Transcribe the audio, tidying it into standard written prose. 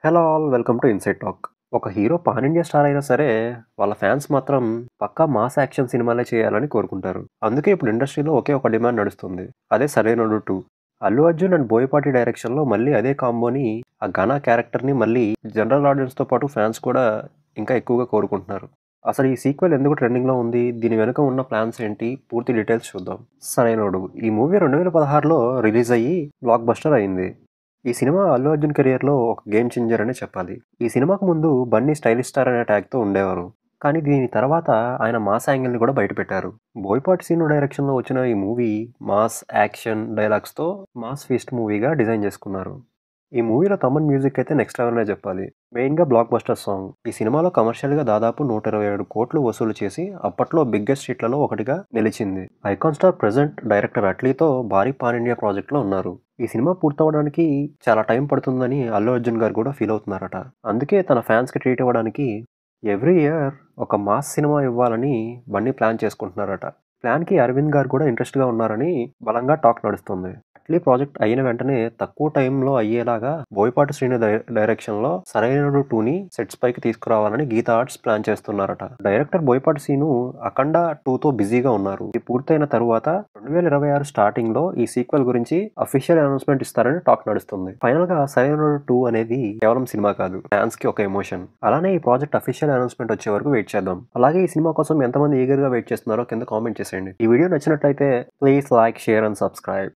Hello all welcome to inside talk. ఒక hero pan India star అయినా సరే వాళ్ళ ఫ్యాన్స్ మాత్రం పక్కా మాస్ యాక్షన్ సినిమాలే చేయాలని కోరుకుంటారు. అందుకే ఇప్పుడు ఇండస్ట్రీలో ఒకే ఒక డిమాండ్ నడుస్తుంది. అదే సరైనోడు 2. అల్లు అర్జున్ అండ్ బోయపాటి డైరెక్షన్లో మళ్ళీ అదే కాంబోని ఆ ఘనా క్యారెక్టర్ని మళ్ళీ జనరల్ ఆడియన్స్తో పాటు ఫ్యాన్స్ కూడా ఇంకా ఎక్కువగా కోరుకుంటున్నారు. అసలు ఈ సీక్వెల్ ఎందుకు ట్రెండింగ్లో ఉంది, దీని వెనుక ఉన్న ప్లాన్స్ ఏంటి, పూర్తి డీటెయిల్స్ చూద్దాం. సరైనోడు ఈ మూవీ 2016లో రిలీజ్ అయ్యి బ్లాక్ బస్టర్ అయింది. ఈ సినిమా అల్లు అర్జున్ కెరియర్‌లో ఒక గేమ్ చేంజర్ అనే చెప్పాలి. ఈ సినిమాకు ముందు బన్నీ స్టైలిష్ స్టార్ అనే ట్యాగ్‌తో ఉండేవారు. కానీ దీని తర్వాత ఆయన మాస్ యాంగిల్‌ని కూడా బయటపెట్టారు. బోయపాటి సీను డైరెక్షన్‌లో వచ్చిన ఈ మూవీ మాస్, యాక్షన్, డైలాగ్స్‌తో మాస్ ఫీస్ట్ మూవీగా డిజైన్ చేసుకున్నారు. ఈ మూవీలో తమన్ మ్యూజిక్ అయితే నెక్స్ట్ లెవెల్ అనే చెప్పాలి. మెయిన్‌గా బ్లాక్ బస్టర్ సాంగ్. ఈ సినిమాలో కమర్షియల్‌గా దాదాపు 127 కోట్లు వసూలు చేసి అప్పట్లో బిగ్గెస్ట్ హిట్‌లలో ఒకటిగా నిలిచింది. ఐకాన్ స్టార్ ప్రెజెంట్ డైరెక్టర్ అట్లీతో భారీ పాన్ ఇండియా ప్రాజెక్ట్‌లో ఉన్నారు. ఈ సినిమా పూర్తవ్వడానికి చాలా టైం పడుతుందని అల్లు అర్జున్ గారు కూడా ఫీల్ అవుతున్నారట. అందుకే తన ఫ్యాన్స్‌కి ట్రీట్ ఇవ్వడానికి ఎవ్రీ ఇయర్ ఒక మాస్ సినిమా ఇవ్వాలని బన్నీ ప్లాన్ చేసుకుంటున్నారట. ప్లాన్‌కి అరవింద్ గారు కూడా ఇంట్రెస్ట్‌గా ఉన్నారని బలంగా టాక్ నడుస్తుంది. అట్లీ ప్రాజెక్ట్ అయిన వెంటనే తక్కువ టైంలో అయ్యేలాగా బోయపాటి శ్రీను డైరెక్షన్‌లో సరైనోడు 2ని సెట్స్ పైకి తీసుకురావాలని గీతా ఆర్ట్స్ ప్లాన్ చేస్తున్నారట. డైరెక్టర్ బోయపాటి శ్రీను అఖండ 2తో బిజీగా ఉన్నారు. ఇది పూర్తయిన తరువాత 2026 స్టార్టింగ్‌లో ఈ సీక్వెల్ గురించి అఫీషియల్ అనౌన్స్‌మెంట్ ఇస్తారని టాక్ నడుస్తుంది. ఫైనల్‌గా సరైనోడు 2 అనేది కేవలం సినిమా కాదు, ఫ్యాన్స్‌కి ఒక ఎమోషన్. అలానే ఈ ప్రాజెక్ట్ అఫీషియల్ అనౌన్స్‌మెంట్ వచ్చే వరకు వెయిట్ చేద్దాం. అలాగే ఈ సినిమా కోసం ఎంతమంది ఈగర్‌గా వెయిట్ చేస్తున్నారో కింద కామెంట్ చేసేయండి. ఈ వీడియో నచ్చినట్లయితే please like, share and subscribe.